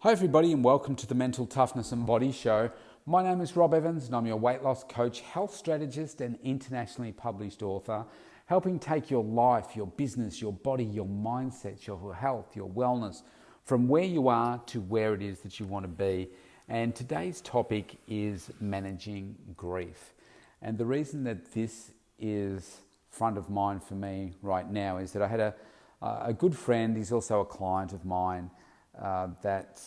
Hi everybody and welcome to the Mental Toughness and Body Show. My name is Rob Evans and I'm your weight loss coach, health strategist and internationally published author, helping take your life, your business, your body, your mindset, your health, your wellness from where you are to where it is that you want to be. And today's topic is managing grief. And the reason that this is front of mind for me right now is that I had a good friend, he's also a client of mine, that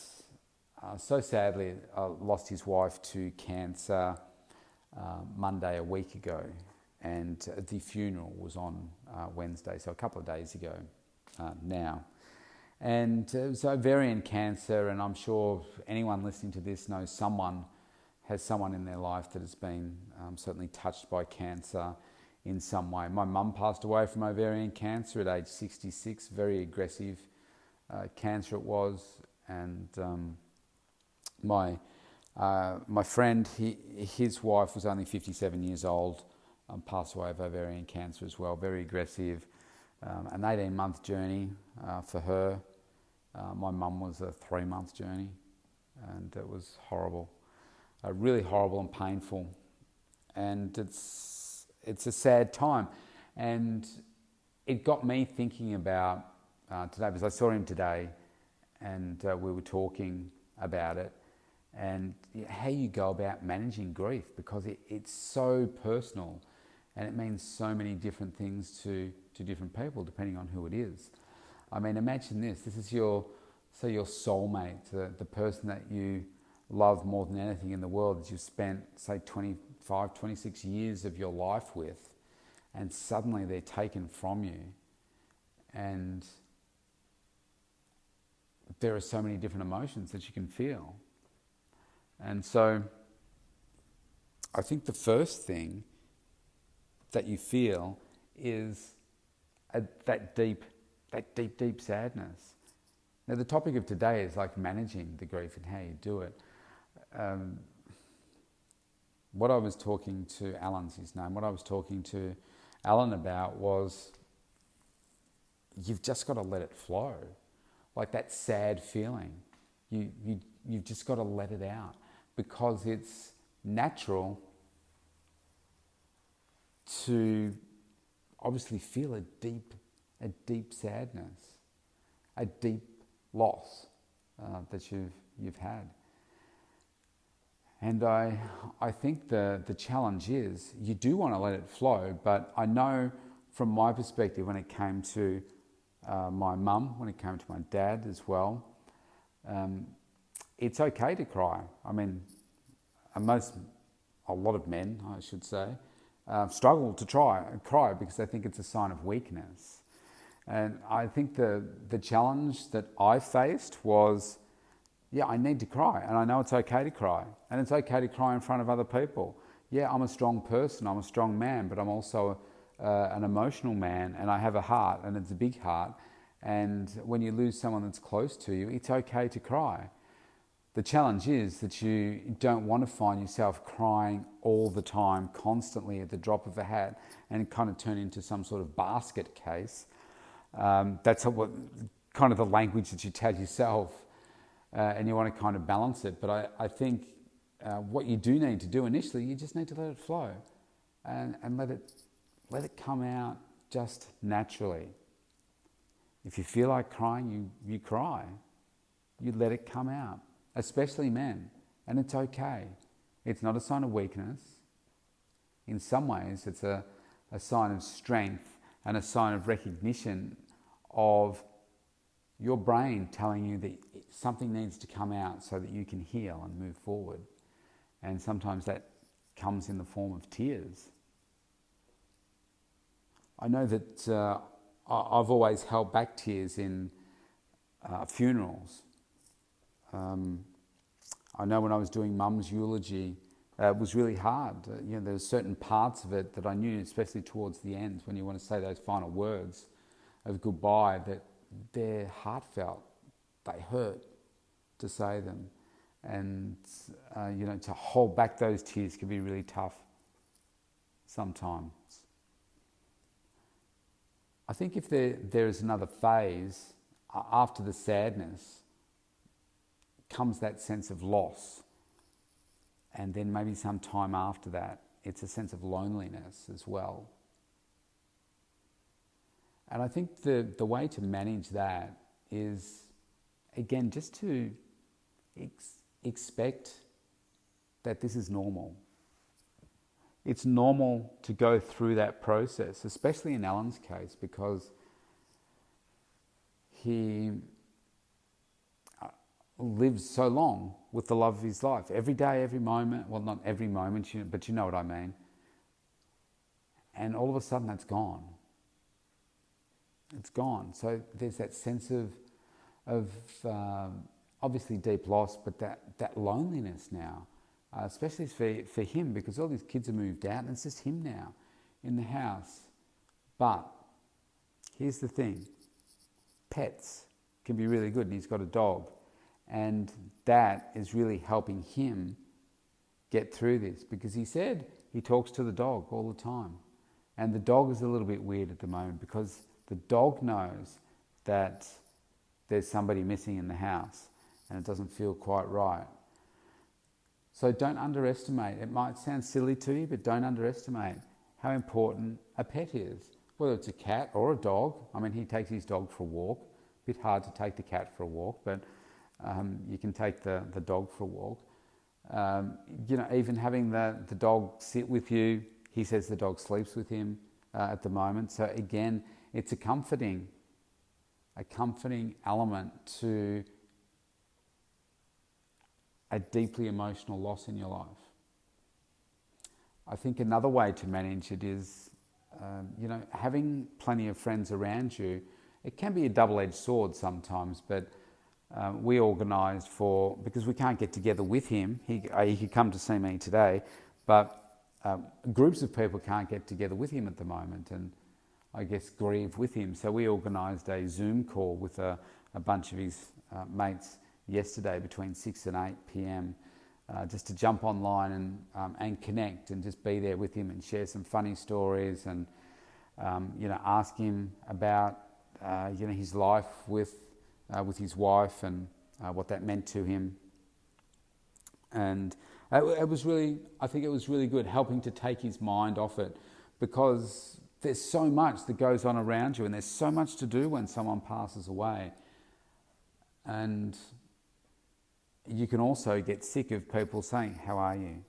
so sadly lost his wife to cancer Monday a week ago, and the funeral was on Wednesday, so a couple of days ago now. And it was ovarian cancer, and I'm sure anyone listening to this knows has someone in their life that has been certainly touched by cancer in some way. My mum passed away from ovarian cancer at age 66, very aggressive cancer it was, and my friend, his wife was only 57 years old, passed away of ovarian cancer as well, very aggressive, an 18-month journey for her. My mum was a 3-month journey, and it was horrible, really horrible and painful, and it's a sad time, and it got me thinking about today, because I saw him today and we were talking about it and how you go about managing grief, because it's so personal and it means so many different things to different people depending on who it is. I mean, imagine this is your soulmate, the person that you love more than anything in the world, that you've spent, say, 25, 26 years of your life with, and suddenly they're taken from you. And there are so many different emotions that you can feel. And so I think the first thing that you feel is that deep sadness. Now, the topic of today is like managing the grief and how you do it. What I was talking to Alan's his name, what I was talking to Alan about was, you've just got to let it flow. Like that sad feeling, you've just got to let it out, because it's natural to obviously feel a deep sadness, a deep loss that you've had. And I think the challenge is you do want to let it flow, but I know from my perspective, when it came to my mum, when it came to my dad as well, it's okay to cry. I mean, a lot of men, I should say, struggle to cry because they think it's a sign of weakness. And I think the challenge that I faced was, I need to cry, and I know it's okay to cry, and it's okay to cry in front of other people. Yeah, I'm a strong person, I'm a strong man, but I'm also an emotional man, and I have a heart, and it's a big heart. And when you lose someone that's close to you, it's okay to cry. The challenge is that you don't want to find yourself crying all the time, constantly at the drop of a hat, and kind of turn into some sort of basket case. That's what kind of the language that you tell yourself, and you want to kind of balance it. But I think what you do need to do initially, you just need to let it flow and let it come out just naturally. If you feel like crying, you cry. You let it come out, especially men, and it's okay. It's not a sign of weakness. In some ways, it's a sign of strength and a sign of recognition of your brain telling you that something needs to come out so that you can heal and move forward. And sometimes that comes in the form of tears. I know that I've always held back tears in funerals. I know when I was doing Mum's eulogy, it was really hard. There were certain parts of it that I knew, especially towards the end, when you want to say those final words of goodbye, that they're heartfelt. They hurt to say them. And, to hold back those tears can be really tough sometimes. I think if there is another phase after the sadness comes that sense of loss. And then maybe some time after that, it's a sense of loneliness as well. And I think the way to manage that is, again, just to expect that this is normal. It's normal to go through that process, especially in Alan's case, because he lives so long with the love of his life. Every day, every moment, well, not every moment, but you know what I mean. And all of a sudden that's gone. It's gone. So there's that sense of obviously deep loss, but that loneliness now, especially for him, because all these kids have moved out and it's just him now in the house. But here's the thing, pets can be really good, and he's got a dog, and that is really helping him get through this, because he said he talks to the dog all the time, and the dog is a little bit weird at the moment because the dog knows that there's somebody missing in the house and it doesn't feel quite right. So don't underestimate, it might sound silly to you, but don't underestimate how important a pet is, whether it's a cat or a dog. I mean, he takes his dog for a walk. A bit hard to take the cat for a walk, but you can take the dog for a walk. Even having the dog sit with you, he says the dog sleeps with him at the moment. So again, it's a comforting element to a deeply emotional loss in your life. I think another way to manage it is, having plenty of friends around you. It can be a double-edged sword sometimes, but we organised because we can't get together with him. He could come to see me today, but groups of people can't get together with him at the moment, and I guess grieve with him. So we organised a Zoom call with a bunch of his mates yesterday between 6 and 8 p.m. Just to jump online and connect and just be there with him and share some funny stories and ask him about his life with his wife and what that meant to him. And I think it was really good, helping to take his mind off it, because there's so much that goes on around you and there's so much to do when someone passes away. And you can also get sick of people saying, "How are you?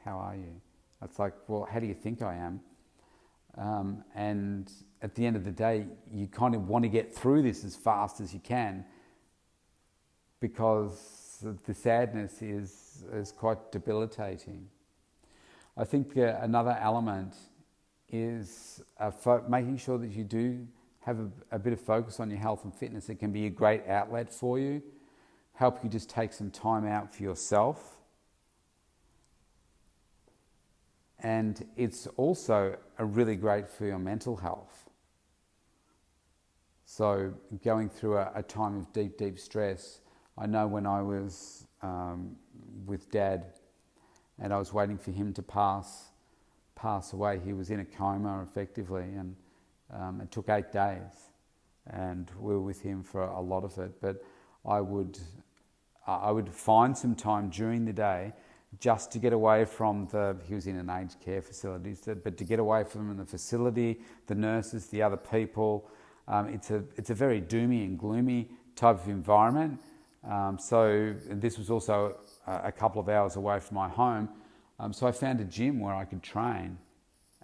How are you?" It's like, well, how do you think I am? And at the end of the day, you kind of want to get through this as fast as you can, because the sadness is quite debilitating. I think another element is making sure that you do have a bit of focus on your health and fitness. It can be a great outlet for you, help you just take some time out for yourself. And it's also really great for your mental health. So going through a time of deep, deep stress, I know when I was with Dad and I was waiting for him to pass away, he was in a coma effectively, and it took 8 days, and we were with him for a lot of it. But I would find some time during the day just to get away from he was in an aged care facility, but to get away from the facility, the nurses, the other people. It's a very doomy and gloomy type of environment. So this was also a couple of hours away from my home. So I found a gym where I could train.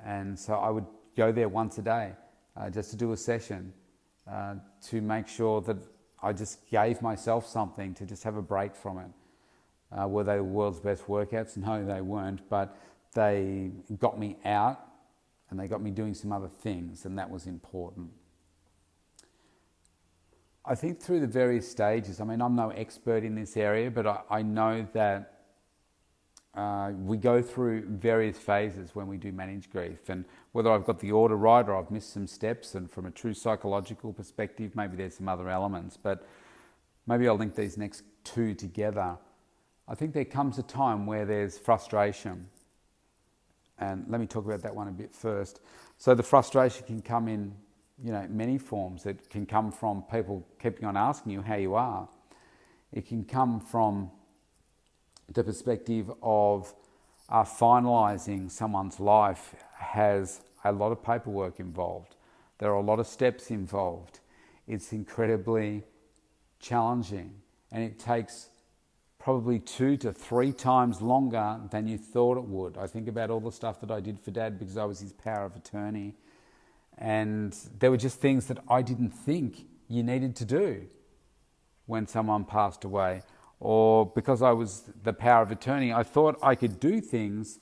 And so I would go there once a day just to do a session to make sure that I just gave myself something to just have a break from it. Were they the world's best workouts? No, they weren't, but they got me out and they got me doing some other things, and that was important. I think through the various stages, I mean, I'm no expert in this area, but I know that we go through various phases when we do manage grief, and whether I've got the order right or I've missed some steps, and from a true psychological perspective, maybe there's some other elements, but maybe I'll link these next two together. I think there comes a time where there's frustration, and let me talk about that one a bit first. So the frustration can come in many forms. It can come from people keeping on asking you how you are. It can come from the perspective of finalising someone's life has a lot of paperwork involved. There are a lot of steps involved. It's incredibly challenging, and it takes probably 2 to 3 times longer than you thought it would. I think about all the stuff that I did for Dad because I was his power of attorney, and there were just things that I didn't think you needed to do when someone passed away. Or because I was the power of attorney, I thought I could do things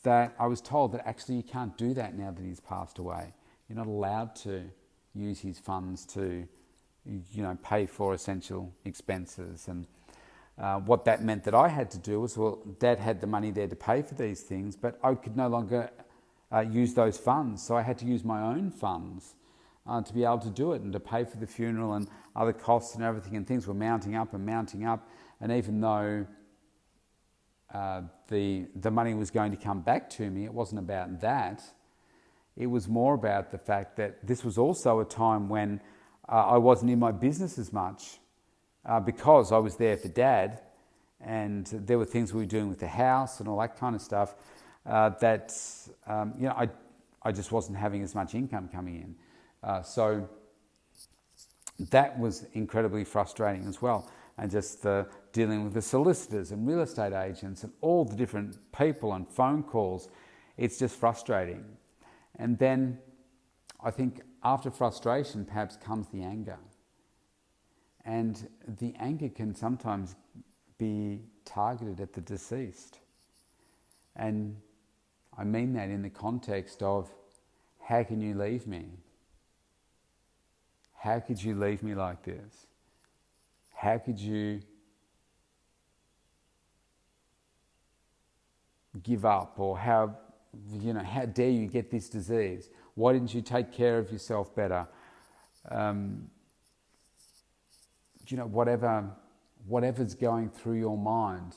that I was told that actually you can't do that now that he's passed away. You're not allowed to use his funds to, pay for essential expenses. And what that meant that I had to do was, well, Dad had the money there to pay for these things, but I could no longer use those funds. So I had to use my own funds to be able to do it and to pay for the funeral and other costs and everything, and things were mounting up. And even though the money was going to come back to me, it wasn't about that. It was more about the fact that this was also a time when I wasn't in my business as much because I was there for Dad, and there were things we were doing with the house and all that kind of stuff that I just wasn't having as much income coming in. So that was incredibly frustrating as well. And just dealing with the solicitors and real estate agents and all the different people and phone calls, it's just frustrating. And then I think after frustration perhaps comes the anger. And the anger can sometimes be targeted at the deceased. And I mean that in the context of, how can you leave me? How could you leave me like this? How could you give up? Or how dare you get this disease? Why didn't you take care of yourself better? Whatever's going through your mind.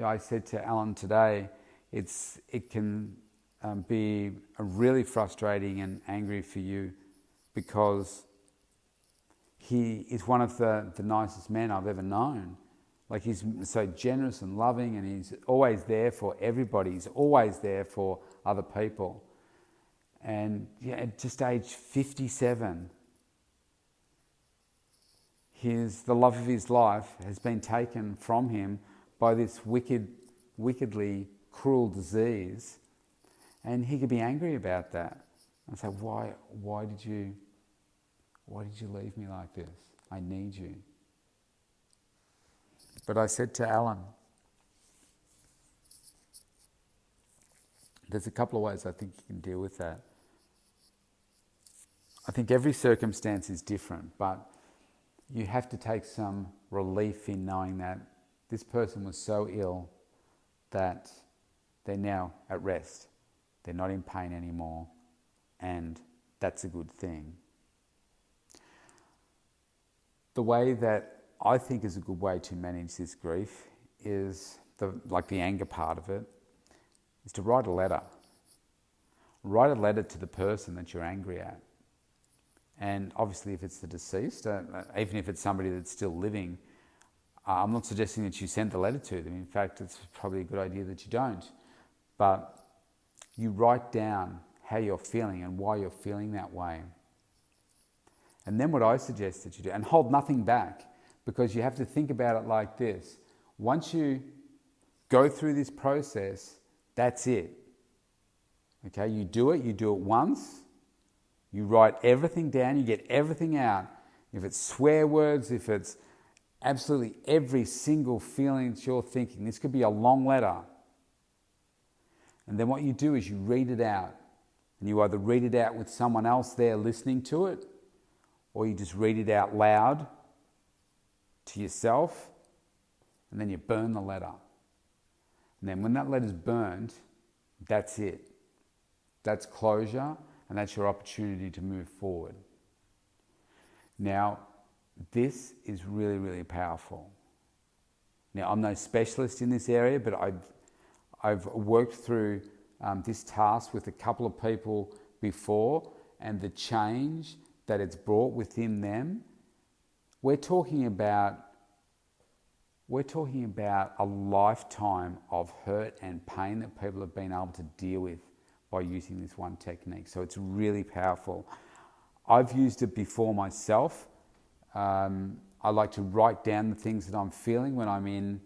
I said to Alan today, it can be really frustrating and angry for you because he is one of the nicest men I've ever known. Like, he's so generous and loving, and he's always there for everybody. He's always there for other people. And at just age 57, the love of his life has been taken from him by this wickedly cruel disease. And he could be angry about that and say, why did you leave me like this? I need you. But I said to Alan, there's a couple of ways I think you can deal with that. I think every circumstance is different, but you have to take some relief in knowing that this person was so ill that they're now at rest. They're not in pain anymore, and that's a good thing. The way that I think is a good way to manage this grief is, the anger part of it, is to write a letter. Write a letter to the person that you're angry at. And obviously if it's the deceased, even if it's somebody that's still living, I'm not suggesting that you send the letter to them. In fact, it's probably a good idea that you don't. But you write down how you're feeling and why you're feeling that way. And then what I suggest that you do, and hold nothing back, because you have to think about it like this. Once you go through this process, that's it. Okay, you do it once, you write everything down, you get everything out. If it's swear words, if it's absolutely every single feeling that you're thinking, this could be a long letter. And then what you do is you read it out. And you either read it out with someone else there listening to it, or you just read it out loud to yourself, and then you burn the letter. And then when that letter's burned, that's it. That's closure, and that's your opportunity to move forward. Now, this is really, really powerful. Now, I'm no specialist in this area, but I've worked through this task with a couple of people before, and the change that it's brought within them. We're talking about we're talking about a lifetime of hurt and pain that people have been able to deal with by using this one technique. So it's really powerful. I've used it before myself. I like to write down the things that I'm feeling when I'm in,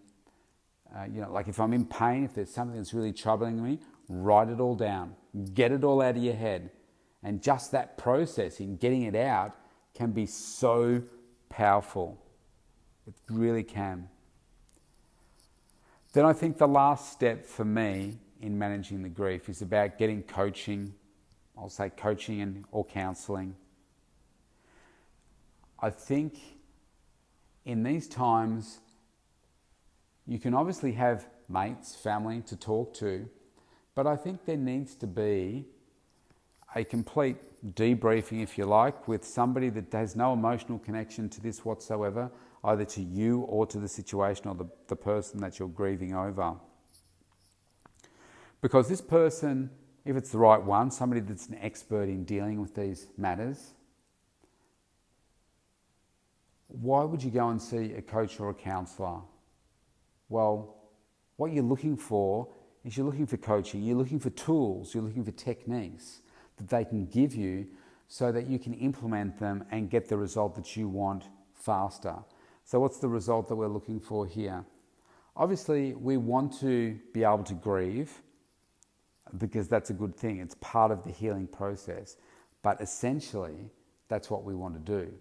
like if I'm in pain, if there's something that's really troubling me, write it all down. Get it all out of your head. And just that process in getting it out can be so powerful. It really can. Then I think the last step for me in managing the grief is about getting coaching. I'll say coaching or counselling. I think in these times, you can obviously have mates, family to talk to, but I think there needs to be a complete debriefing, if you like, with somebody that has no emotional connection to this whatsoever, either to you or to the situation or the person that you're grieving over. Because this person, if it's the right one, somebody that's an expert in dealing with these matters, why would you go and see a coach or a counsellor? Well, what you're looking for is you're looking for coaching, you're looking for tools, you're looking for techniques that they can give you so that you can implement them and get the result that you want faster. So what's the result that we're looking for here? Obviously, we want to be able to grieve because that's a good thing. It's part of the healing process. But essentially, that's what we want to do.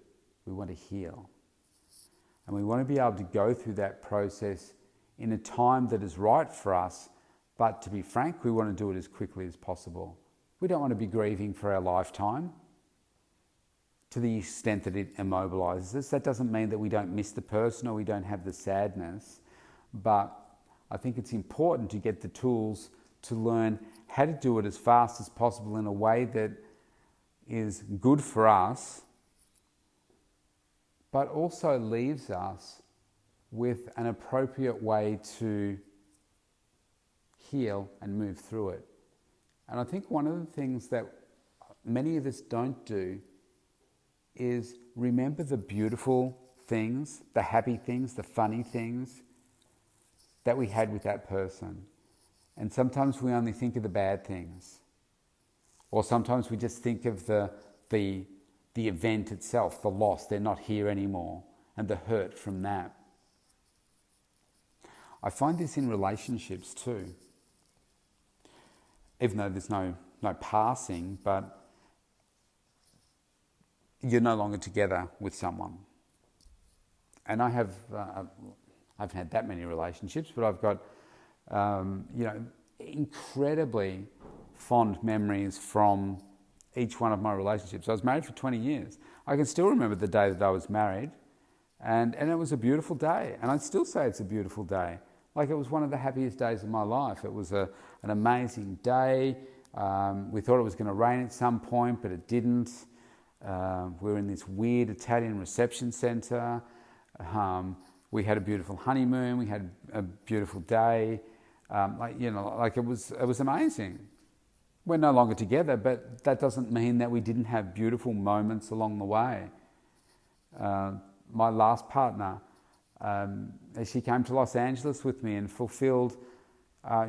We want to heal. And we want to be able to go through that process in a time that is right for us. But to be frank, we want to do it as quickly as possible. We don't want to be grieving for our lifetime to the extent that it immobilises us. That doesn't mean that we don't miss the person or we don't have the sadness. But I think it's important to get the tools to learn how to do it as fast as possible in a way that is good for us, but also leaves us with an appropriate way to heal and move through it. And I think one of the things that many of us don't do is remember the beautiful things, the happy things, the funny things that we had with that person. And sometimes we only think of the bad things. Or sometimes we just think of the event itself, the loss, they're not here anymore, and the hurt from that. I find this in relationships too. Even though there's no passing, but you're no longer together with someone. And I haven't had that many relationships, but I've got incredibly fond memories from each one of my relationships. I was married for 20 years. I can still remember the day that I was married, and it was a beautiful day. And I'd still say it's a beautiful day. Like, it was one of the happiest days of my life. It was an amazing day. We thought it was going to rain at some point, but it didn't. We were in this weird Italian reception centre. We had a beautiful honeymoon. We had a beautiful day. It was amazing. We're no longer together, but that doesn't mean that we didn't have beautiful moments along the way. My last partner, she came to Los Angeles with me and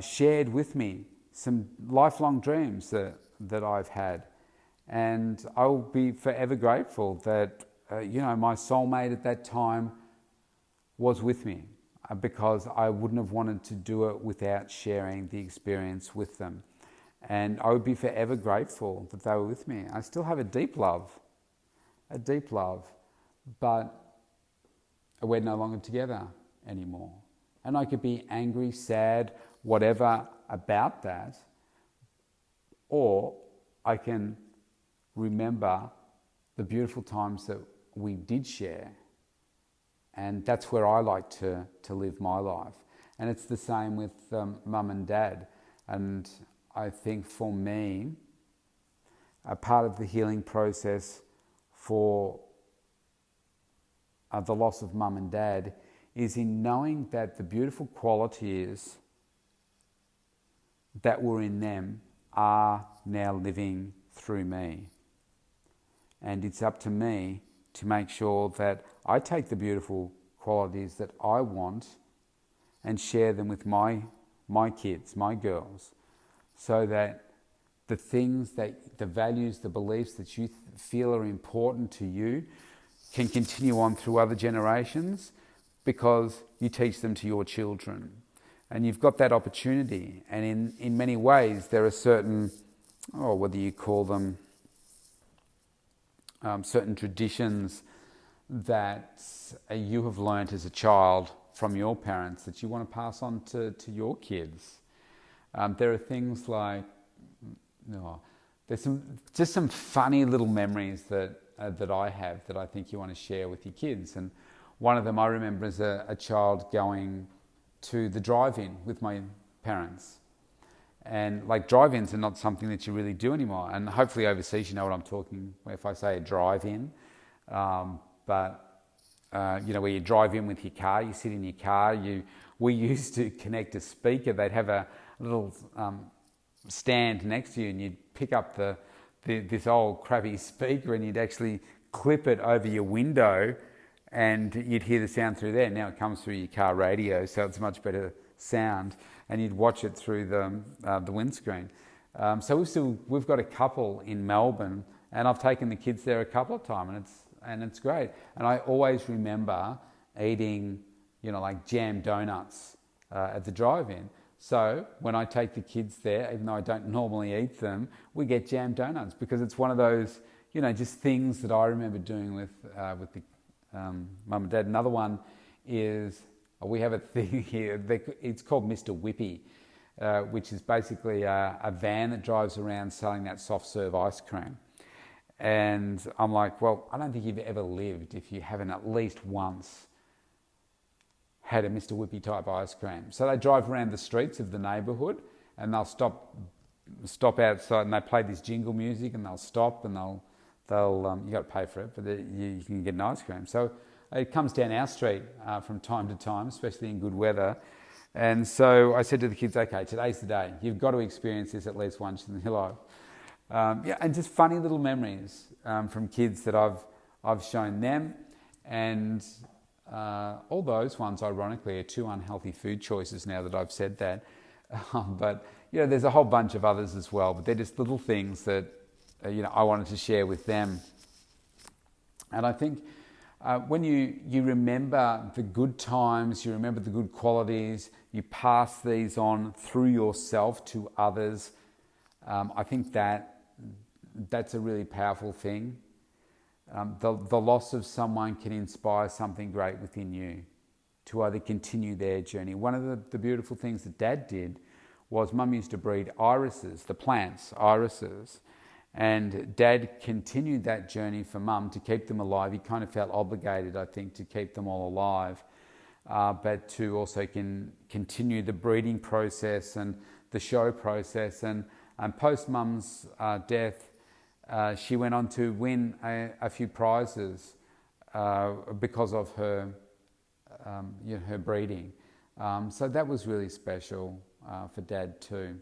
shared with me some lifelong dreams that I've had. And I will be forever grateful that, my soulmate at that time was with me, because I wouldn't have wanted to do it without sharing the experience with them. And I would be forever grateful that they were with me. I still have a deep love, but we're no longer together anymore. And I could be angry, sad, whatever about that, or I can remember the beautiful times that we did share. And that's where I like to live my life. And it's the same with mum and dad. And I think for me, a part of the healing process for the loss of mum and dad is in knowing that the beautiful qualities that were in them are now living through me. And it's up to me to make sure that I take the beautiful qualities that I want and share them with my kids, my girls, so that the things that, the values, the beliefs that you feel are important to you can continue on through other generations, because you teach them to your children. And you've got that opportunity. And in many ways, there are certain, whether you call them certain traditions that you have learnt as a child from your parents that you want to pass on to your kids. There are things like, there's some funny little memories that I have that I think you want to share with your kids. And one of them I remember as a child going to the drive-in with my parents. And like drive-ins are not something that you really do anymore. And hopefully overseas you know what I'm talking if I say a drive-in. Where you drive in with your car, you sit in your car. We used to connect a speaker. They'd have a little stand next to you, and you'd pick up this old crappy speaker, and you'd actually clip it over your window, and you'd hear the sound through there. Now it comes through your car radio, so it's much better sound, and you'd watch it through the windscreen. So we've got a couple in Melbourne, and I've taken the kids there a couple of times, and it's great. And I always remember eating, like jam donuts at the drive-in. So when I take the kids there, even though I don't normally eat them, we get jam donuts, because it's one of those, just things that I remember doing with the mum and dad. Another one is, we have a thing here, it's called Mr. Whippy, which is basically a van that drives around selling that soft serve ice cream. And I'm like, well, I don't think you've ever lived if you haven't at least once had a Mr. Whippy type ice cream. So they drive around the streets of the neighbourhood, and they'll stop outside, and they play this jingle music, and they'll stop, and they'll you got to pay for it, but you can get an ice cream. So it comes down our street from time to time, especially in good weather. And so I said to the kids, okay, today's the day. You've got to experience this at least once in your life. And just funny little memories from kids that I've shown them. And all those ones, ironically, are two unhealthy food choices now that I've said that. But there's a whole bunch of others as well. But they're just little things that I wanted to share with them. And I think when you remember the good times, you remember the good qualities, you pass these on through yourself to others. I think that's a really powerful thing. The loss of someone can inspire something great within you to either continue their journey. One of the beautiful things that Dad did was Mum used to breed irises, the plants, irises. And Dad continued that journey for Mum to keep them alive. He kind of felt obligated, I think, to keep them all alive, but to also continue the breeding process and the show process. And post Mum's death, she went on to win a few prizes because of her breeding. So that was really special for Dad too.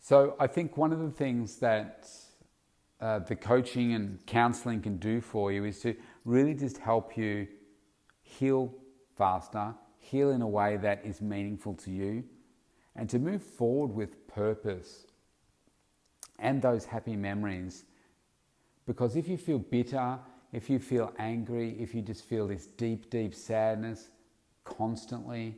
So I think one of the things that the coaching and counselling can do for you is to really just help you heal faster, heal in a way that is meaningful to you, and to move forward with purpose and those happy memories. Because if you feel bitter, if you feel angry, if you just feel this deep, deep sadness constantly,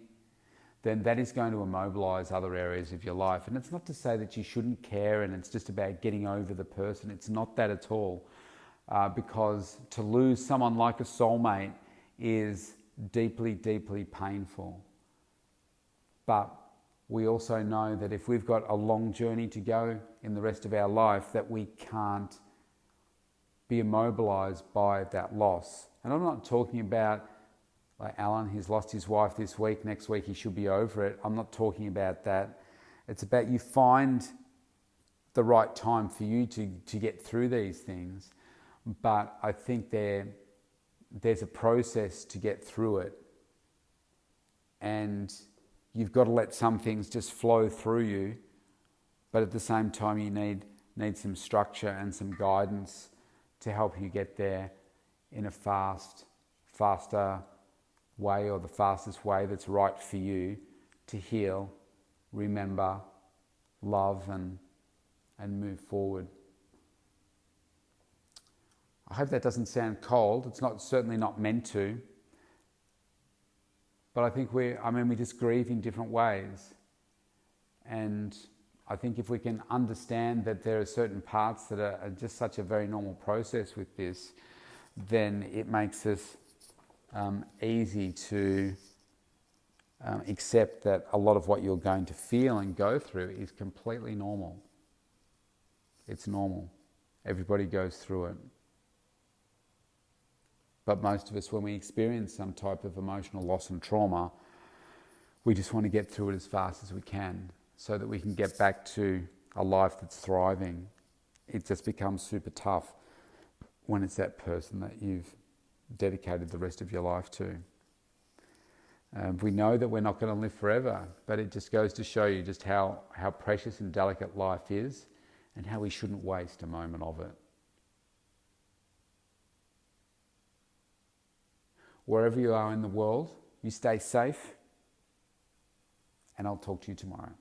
then that is going to immobilise other areas of your life. And it's not to say that you shouldn't care and it's just about getting over the person. It's not that at all. Because to lose someone like a soulmate is deeply, deeply painful. But we also know that if we've got a long journey to go in the rest of our life, that we can't be immobilised by that loss. And I'm not talking about like Alan, he's lost his wife this week, next week he should be over it. I'm not talking about that. It's about you find the right time for you to get through these things. But I think there's a process to get through it. And you've got to let some things just flow through you. But at the same time, you need some structure and some guidance to help you get there in a faster way, or the fastest way that's right for you to heal, remember, love, and move forward. I hope that doesn't sound cold. It's certainly not meant to. But I think we just grieve in different ways. And I think if we can understand that there are certain parts that are just such a very normal process with this, then it makes us easy to accept that a lot of what you're going to feel and go through is completely normal. It's normal. Everybody goes through it. But most of us, when we experience some type of emotional loss and trauma, we just want to get through it as fast as we can so that we can get back to a life that's thriving. It just becomes super tough when it's that person that you've dedicated the rest of your life to. We know that we're not going to live forever, but it just goes to show you just how precious and delicate life is and how we shouldn't waste a moment of it. Wherever you are in the world, you stay safe, and I'll talk to you tomorrow.